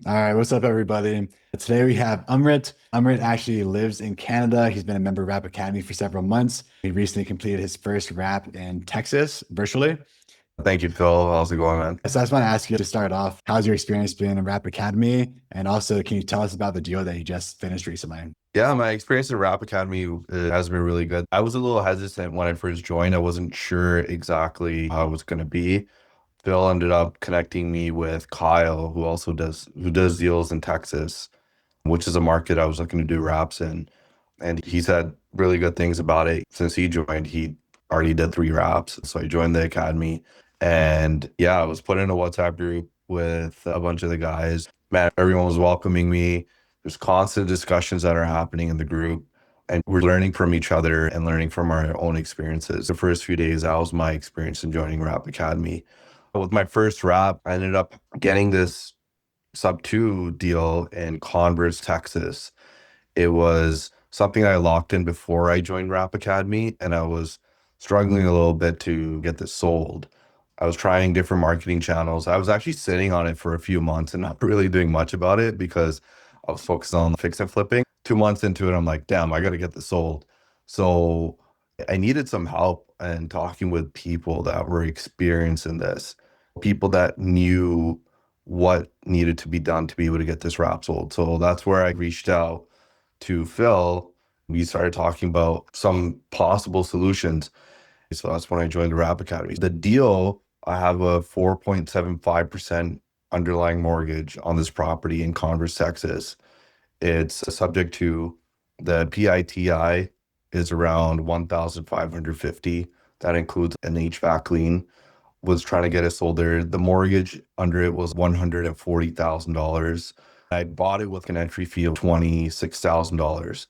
All right, what's up, everybody? Today we have Amarit. Amarit actually lives in Canada. He's been a member of Rap Academy for several months. He recently completed his first rap in Texas virtually. Thank you, Phil. How's it going, man? So I just want to ask you to start off, how's your experience been in Rap Academy? And also, can you tell us about the deal that you just finished recently? Yeah, my experience at Rap Academy has been really good. I was a little hesitant when I first joined. I wasn't sure exactly how it was going to be. Phil ended up connecting me with Kyle, who does deals in Texas, which is a market I was looking to do raps in. And he said really good things about it. Since he joined, he already did 3 raps. So I joined the academy. And yeah, I was put in a WhatsApp group with a bunch of the guys. Man, everyone was welcoming me. There's constant discussions that are happening in the group. And we're learning from each other and learning from our own experiences. The first few days, that was my experience in joining Rap Academy. With my first rap, I ended up getting this sub 2 deal in Converse, Texas. It was something I locked in before I joined Rap Academy, and I was struggling a little bit to get this sold. I was trying different marketing channels. I was actually sitting on it for a few months and not really doing much about it because I was focused on fix and flipping. 2 months into it, I'm like, damn, I got to get this sold. So I needed some help and talking with people that were experienced in this, people that knew what needed to be done to be able to get this rap sold. So that's where I reached out to Phil. We started talking about some possible solutions. So that's when I joined the Rap Academy. The deal, I have a 4.75% underlying mortgage on this property in Converse, Texas. It's subject to the PITI is around 1,550. That includes an HVAC lien. Was trying to get it sold there. The mortgage under it was $140,000. I bought it with an entry fee of $26,000.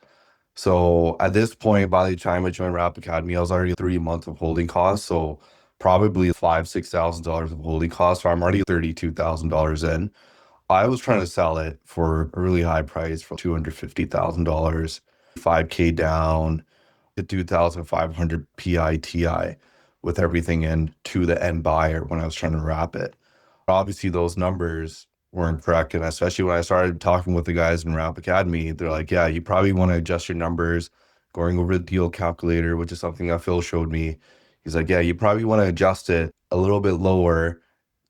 So at this point, by the time I joined Rap Academy, I was already 3 months of holding costs. So probably $6,000 of holding costs. So I'm already $32,000 in. I was trying to sell it for a really high price for $250,000, 5K down, the 2,500 PITI with everything in to the end buyer when I was trying to wrap it. Obviously, those numbers weren't correct. And especially when I started talking with the guys in Rap Academy, they're like, yeah, you probably want to adjust your numbers, going over the deal calculator, which is something that Phil showed me. He's like, yeah, you probably want to adjust it a little bit lower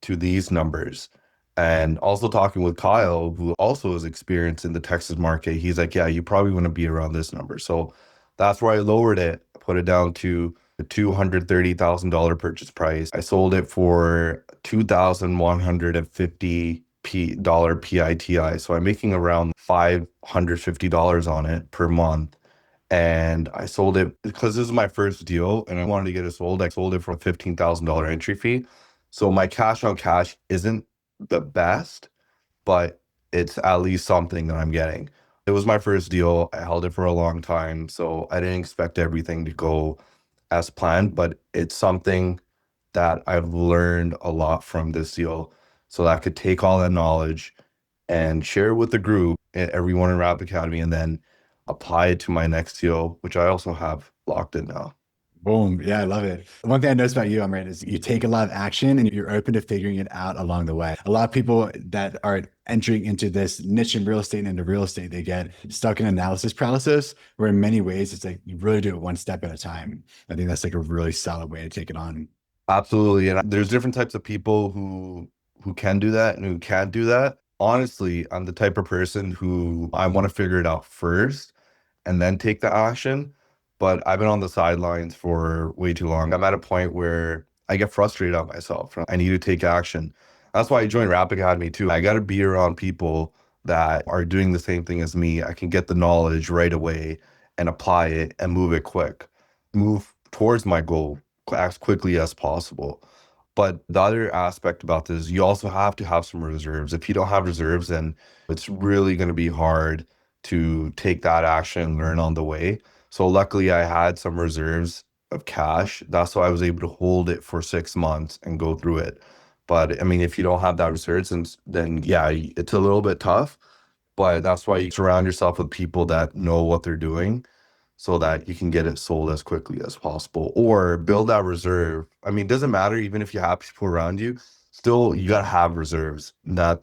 to these numbers. And also talking with Kyle, who also is experienced in the Texas market, he's like, yeah, you probably want to be around this number. So that's where I lowered it, put it down to the $230,000 purchase price. I sold it for $2,150 dollar PITI. So I'm making around $550 on it per month. And I sold it because this is my first deal and I wanted to get it sold. I sold it for a $15,000 entry fee. So my cash on cash isn't the best, but it's at least something that I'm getting. It was my first deal. I held it for a long time, so I didn't expect everything to go as planned, but it's something that I've learned a lot from this deal. So that I could take all that knowledge and share it with the group, everyone in Rap Academy, and then apply it to my next deal, which I also have locked in now. Boom. Yeah, I love it. One thing I noticed about you, Amrit, is you take a lot of action and you're open to figuring it out along the way. A lot of people that are entering into this niche in real estate and into real estate, they get stuck in analysis paralysis, where in many ways it's like you really do it one step at a time. I think that's like a really solid way to take it on. Absolutely. And there's different types of people who can do that and who can't do that. Honestly, I'm the type of person who I want to figure it out first and then take the action. But I've been on the sidelines for way too long. I'm at a point where I get frustrated at myself. I need to take action. That's why I joined Rap Academy too. I got to be around people that are doing the same thing as me. I can get the knowledge right away and apply it and move it quick, move towards my goal as quickly as possible. But the other aspect about this, you also have to have some reserves. If you don't have reserves, then it's really going to be hard to take that action and learn on the way. So luckily, I had some reserves of cash. That's why I was able to hold it for 6 months and go through it. But I mean, if you don't have that reserves, then yeah, it's a little bit tough. But that's why you surround yourself with people that know what they're doing so that you can get it sold as quickly as possible or build that reserve. I mean, it doesn't matter even if you have people around you. still you gotta have reserves. That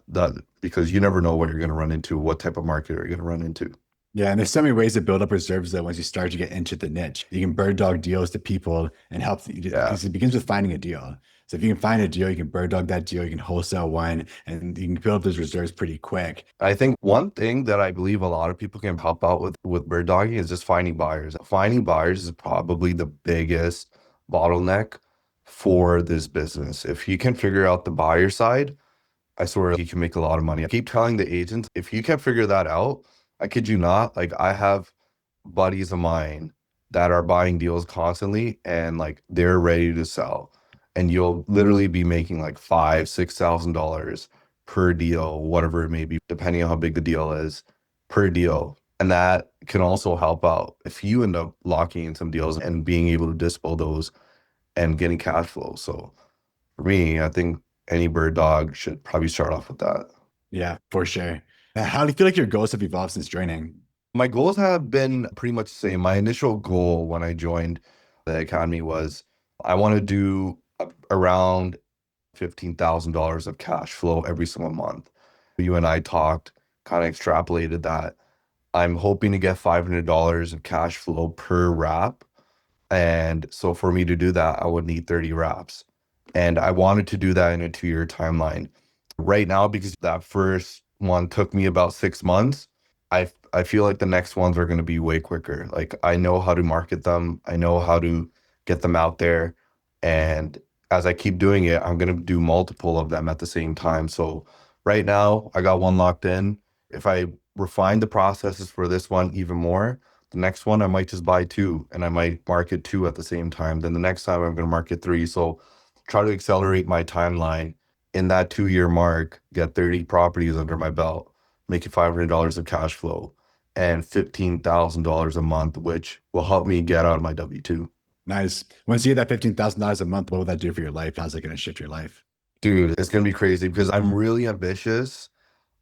because you never know what you're gonna run into, what type of market are you gonna run into. Yeah, and there's so many ways to build up reserves though once you start to get into the niche. You can bird dog deals to people and help Yeah. because it begins with finding a deal. So if you can find a deal, you can bird dog that deal, you can wholesale one, and you can build up those reserves pretty quick. I think one thing that I believe a lot of people can help out with bird dogging is just finding buyers. Finding buyers is probably the biggest bottleneck for this business. If you can figure out the buyer side, I swear you can make a lot of money. I keep telling the agents, if you can figure that out, I kid you not, like I have buddies of mine that are buying deals constantly and like they're ready to sell. And you'll literally be making like five, $6,000 per deal, whatever it may be, depending on how big the deal is per deal. And that can also help out if you end up locking in some deals and being able to dispo those and getting cash flow. So for me, I think any bird dog should probably start off with that. Yeah, for sure. How do you feel like your goals have evolved since joining? My goals have been pretty much the same. My initial goal when I joined the academy was I want to do around $15,000 of cash flow every single month. You and I talked, kind of extrapolated that. I'm hoping to get $500 of cash flow per wrap. And so for me to do that, I would need 30 wraps. And I wanted to do that in a 2-year timeline. Right now, because that first one took me about 6 months, I feel like the next ones are going to be way quicker. Like I know how to market them. I know how to get them out there. And as I keep doing it, I'm going to do multiple of them at the same time. So right now, I got one locked in. If I refine the processes for this one even more, the next one I might just buy two and I might market two at the same time. Then the next time I'm going to market three. So try to accelerate my timeline in that 2-year mark, get 30 properties under my belt, making $500 of cash flow and $15,000 a month, which will help me get out of my W-2. Nice. Once you get that $15,000 a month, what will that do for your life? How's it going to shift your life? Dude, it's going to be crazy because I'm really ambitious.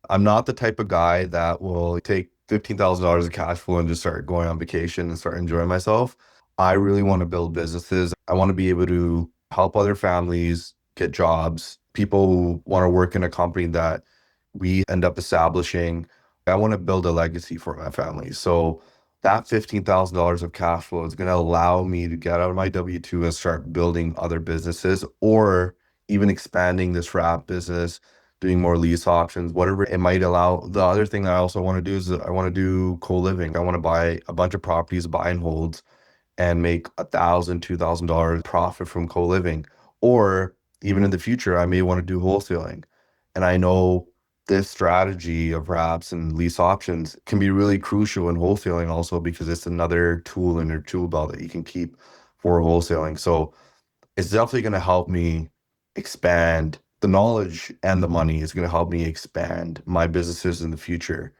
I'm not the type of guy that will take $15,000 of cash flow and just start going on vacation and start enjoying myself. I really want to build businesses. I want to be able to help other families get jobs, people who want to work in a company that we end up establishing. I want to build a legacy for my family. So that $15,000 of cash flow is going to allow me to get out of my W-2 and start building other businesses or even expanding this wrap business, doing more lease options, whatever it might allow. The other thing I also want to do is I want to do co-living. I want to buy a bunch of properties, buy and holds, and make $1,000, $2,000 profit from co-living. Or even in the future, I may want to do wholesaling. And I know this strategy of wraps and lease options can be really crucial in wholesaling also because it's another tool in your tool belt that you can keep for wholesaling. So it's definitely going to help me expand the knowledge, and the money is going to help me expand my businesses in the future.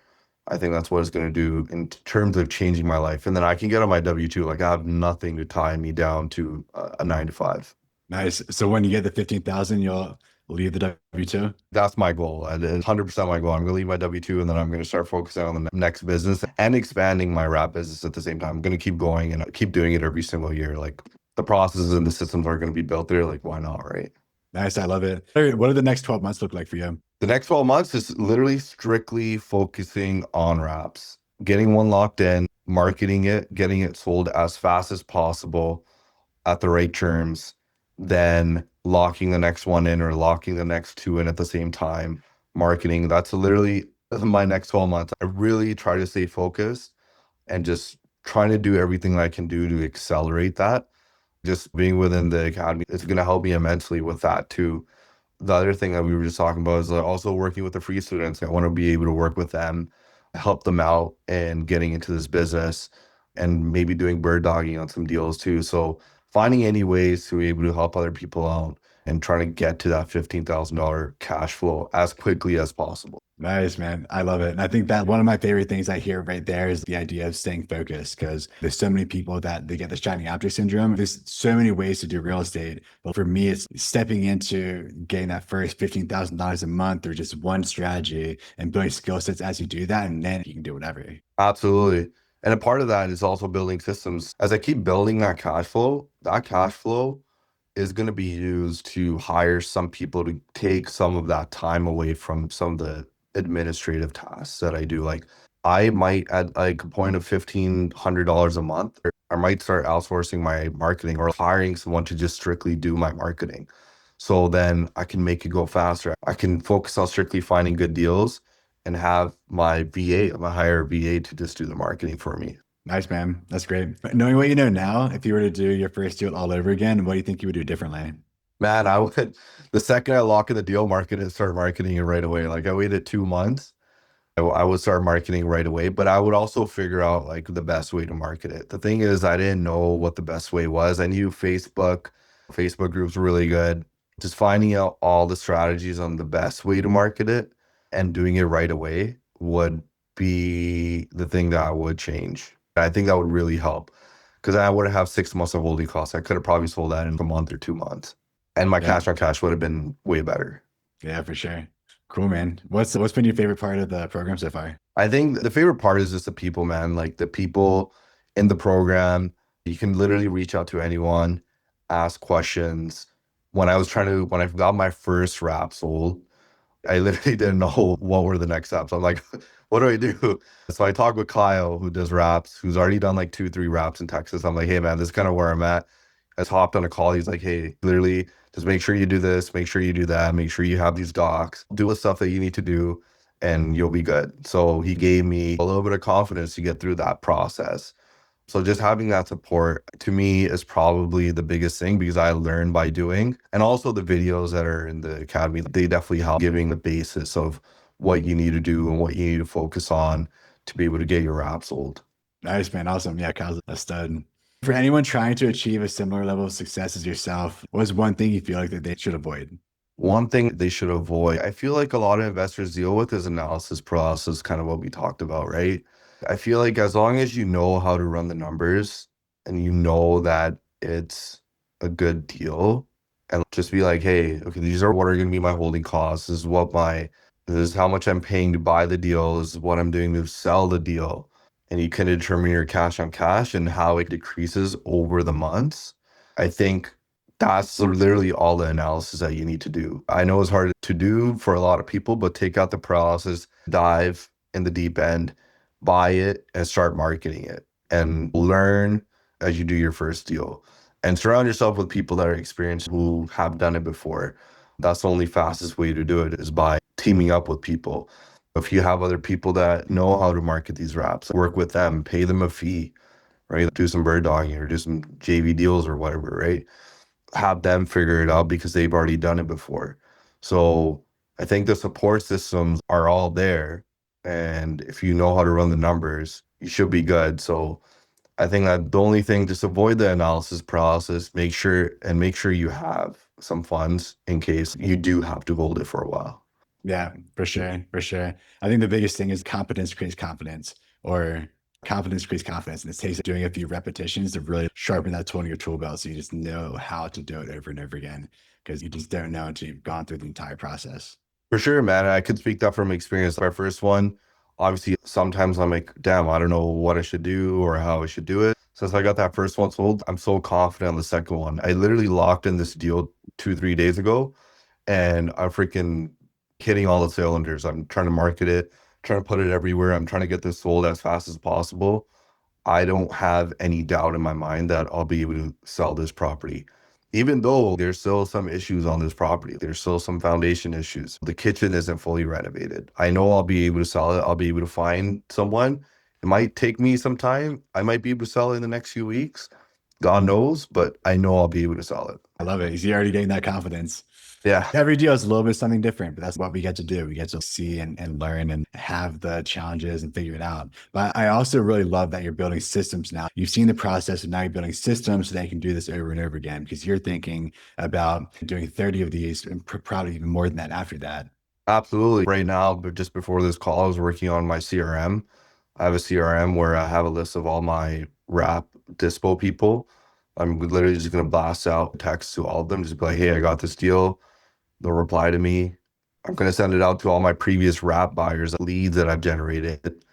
I think that's what it's going to do in terms of changing my life. And then I can get on my W-2. Like I have nothing to tie me down to a 9 to 5. Nice. So when you get the 15,000, you'll leave the W-2? That's my goal. And it's 100% my goal. I'm going to leave my W-2 and then I'm going to start focusing on the next business and expanding my wrap business at the same time. I'm going to keep going and keep doing it every single year. Like the processes and the systems are going to be built there. Like, why not? Right. Nice. I love it. All right, what do the next 12 months look like for you? The next 12 months is literally strictly focusing on wraps, getting one locked in, marketing it, getting it sold as fast as possible at the right terms, then locking the next one in or locking the next two in at the same time, marketing. That's literally my next 12 months. I really try to stay focused and just trying to do everything I can do to accelerate that. Just being within the academy, it's going to help me immensely with that too. The other thing that we were just talking about is also working with the free students. I want to be able to work with them, help them out and getting into this business and maybe doing bird dogging on some deals too. So finding any ways to be able to help other people out and trying to get to that $15,000 cash flow as quickly as possible. Nice, man. I love it. And I think that one of my favorite things I hear right there is the idea of staying focused because there's so many people that they get the shiny object syndrome. There's so many ways to do real estate. But for me, it's stepping into getting that first $15,000 a month or just one strategy and building skill sets as you do that. And then you can do whatever. Absolutely. And a part of that is also building systems. As I keep building that cash flow is going to be used to hire some people to take some of that time away from some of the administrative tasks that I do. Like I might at like a point of $1,500 a month, or I might start outsourcing my marketing or hiring someone to just strictly do my marketing. So then I can make it go faster. I can focus on strictly finding good deals and have my VA, my hire VA to just do the marketing for me. Nice, man. That's great. But knowing what you know now, if you were to do your first deal all over again, what do you think you would do differently? Man, I would, the second I lock in the deal market and start marketing it right away. Like I waited 2 months. I would start marketing right away, but I would also figure out like the best way to market it. The thing is, I didn't know what the best way was. I knew Facebook groups were really good. Just finding out all the strategies on the best way to market it and doing it right away would be the thing that I would change. I think that would really help because I wouldn't have 6 months of holding costs. I could have probably sold that in a month or 2 months, and my Yeah. cash on cash would have been way better. Yeah, for sure. Cool, man. What's been your favorite part of the program so far? I think the favorite part is just the people, man. Like the people in the program, you can literally reach out to anyone, ask questions. When I got my first rap sold, I literally didn't know what were the next steps. I'm like, what do I do? So I talked with Kyle, who does raps, who's already done like 2, 3 raps in Texas. I'm like, hey man, this is kind of where I'm at. I just hopped on a call. He's like, hey, literally, just make sure you do this, make sure you do that, make sure you have these docs, do the stuff that you need to do, and you'll be good. So he gave me a little bit of confidence to get through that process. So just having that support to me is probably the biggest thing because I learn by doing. And also the videos that are in the academy, they definitely help giving the basis of what you need to do and what you need to focus on to be able to get your rap sold. Nice, man. Awesome. Yeah, Kyle's a stud. For anyone trying to achieve a similar level of success as yourself, what's one thing you feel like that they should avoid? One thing they should avoid, I feel like a lot of investors deal with is analysis paralysis, kind of what we talked about, right? I feel like as long as you know how to run the numbers and you know that it's a good deal, and just be like, hey, okay, these are what are going to be my holding costs. This is how much I'm paying to buy the deal. This is what I'm doing to sell the deal. And you can determine your cash on cash and how it decreases over the months. I think that's literally all the analysis that you need to do. I know it's hard to do for a lot of people, but take out the paralysis, dive in the deep end, buy it, and start marketing it and learn as you do your first deal. And surround yourself with people that are experienced who have done it before. That's the only fastest way to do it is by teaming up with people. If you have other people that know how to market these wraps, work with them, pay them a fee, right? Do some bird dogging or do some JV deals or whatever, right? Have them figure it out because they've already done it before. So I think the support systems are all there. And if you know how to run the numbers, you should be good. So I think that the only thing, just avoid the analysis paralysis, make sure you have some funds in case you do have to hold it for a while. Yeah, for sure. For sure. I think the biggest thing is competence creates confidence, or confidence creates confidence. And it takes doing a few repetitions to really sharpen that tool in your tool belt. So you just know how to do it over and over again because you just don't know until you've gone through the entire process. For sure, man. I could speak that from experience. My first one, obviously, sometimes I'm like, damn, I don't know what I should do or how I should do it. Since I got that first one sold, I'm so confident on the second one. I literally locked in this deal 2, 3 days ago, and I'm freaking hitting all the cylinders. I'm trying to market it, trying to put it everywhere. I'm trying to get this sold as fast as possible. I don't have any doubt in my mind that I'll be able to sell this property. Even though there's still some issues on this property, there's still some foundation issues. The kitchen isn't fully renovated. I know I'll be able to sell it. I'll be able to find someone. It might take me some time. I might be able to sell it in the next few weeks. God knows, but I know I'll be able to sell it. I love it. You're already getting that confidence. Yeah. Every deal is a little bit something different, but that's what we get to do. We get to see and learn and have the challenges and figure it out. But I also really love that you're building systems now. You've seen the process and now you're building systems so that you can do this over and over again because you're thinking about doing 30 of these and probably even more than that after that. Absolutely. Right now, but just before this call, I was working on my CRM. I have a CRM where I have a list of all my rap dispo people. I'm literally just going to blast out text to all of them, just be like, hey, I got this deal. They'll reply to me. I'm going to send it out to all my previous rap buyers, leads that I've generated.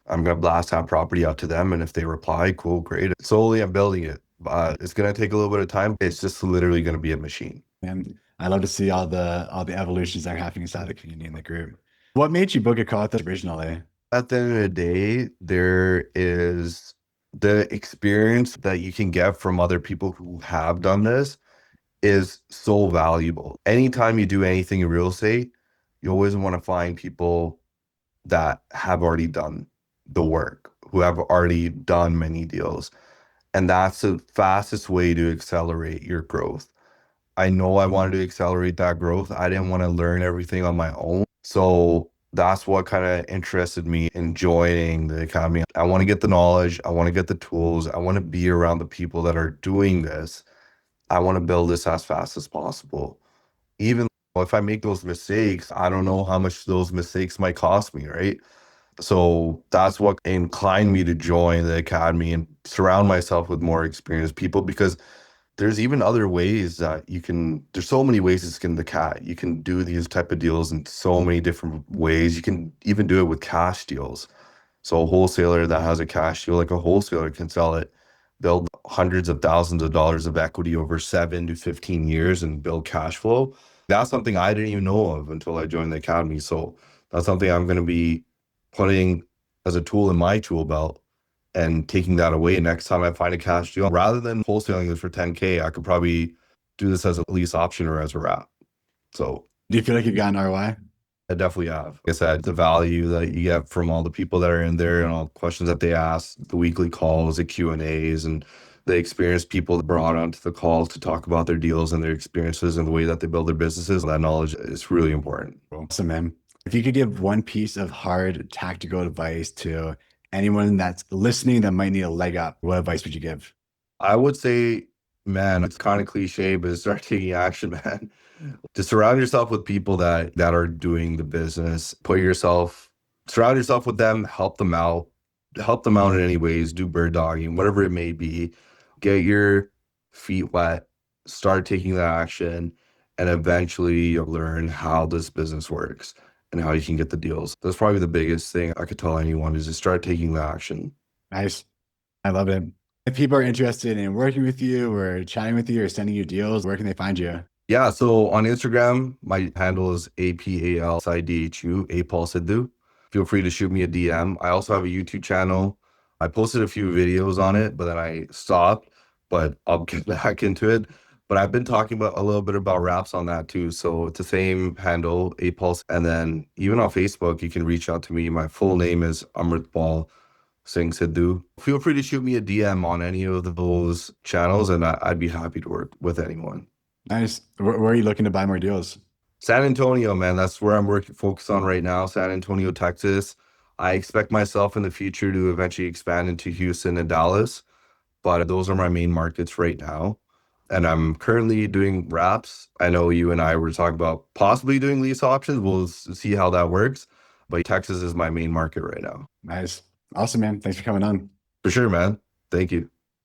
I'm going to blast that property out to them. And if they reply, cool, great. Slowly, I'm building it. It's gonna take a little bit of time. It's just literally gonna be a machine. And I love to see all the evolutions that are happening inside the community and the group. What made you book a call with us originally? At the end of the day, there is the experience that you can get from other people who have done this is so valuable. Anytime you do anything in real estate, you always want to find people that have already done the work, who have already done many deals. And that's the fastest way to accelerate your growth. I know I wanted to accelerate that growth. I didn't want to learn everything on my own. So that's what kind of interested me in joining the academy. I want to get the knowledge. I want to get the tools. I want to be around the people that are doing this. I want to build this as fast as possible. Even if I make those mistakes, I don't know how much those mistakes might cost me, right? So that's what inclined me to join the academy and surround myself with more experienced people, because there's even other ways that there's so many ways to skin the cat. You can do these type of deals in so many different ways. You can even do it with cash deals. So a wholesaler that has a cash deal, like a wholesaler can sell it, build hundreds of thousands of dollars of equity over 7 to 15 years and build cash flow. That's something I didn't even know of until I joined the academy. So that's something I'm going to be putting as a tool in my tool belt and taking that away next time I find a cash deal. Rather than wholesaling this for 10K, I could probably do this as a lease option or as a wrap. So Do you feel like you've gotten ROI? I definitely have. Like I said, the value that you get from all the people that are in there and all the questions that they ask, the weekly calls, the Q&As, and the experienced people brought onto the calls to talk about their deals and their experiences and the way that they build their businesses. That knowledge is really important. Awesome, man. If you could give one piece of hard tactical advice to anyone that's listening that might need a leg up, what advice would you give? I would say, man, it's kind of cliche, but start taking action, man. To surround yourself with people that are doing the business. Surround yourself with them, help them out in any ways, do bird dogging, whatever it may be. Get your feet wet, start taking that action, and eventually you'll learn how this business works and how you can get the deals. That's probably the biggest thing I could tell anyone, is to start taking the action. Nice. I love it. If people are interested in working with you or chatting with you or sending you deals, where can they find you? Yeah, so on Instagram, my handle is APALSIDHU, Apal Sidhu. Feel free to shoot me a DM. I also have a YouTube channel. I posted a few videos on it, but then I stopped, but I'll get back into it. But I've been talking about a little bit about raps on that too. So it's the same handle, Apal. And then even on Facebook, you can reach out to me. My full name is Amaritpal Singh Sidhu. Feel free to shoot me a DM on any of those channels, and I'd be happy to work with anyone. Nice. Where are you looking to buy more deals? San Antonio, man, that's where I'm focused on right now. San Antonio, Texas. I expect myself in the future to eventually expand into Houston and Dallas, but those are my main markets right now. And I'm currently doing wraps. I know you and I were talking about possibly doing lease options. We'll see how that works. But Texas is my main market right now. Nice. Awesome, man. Thanks for coming on. For sure, man. Thank you.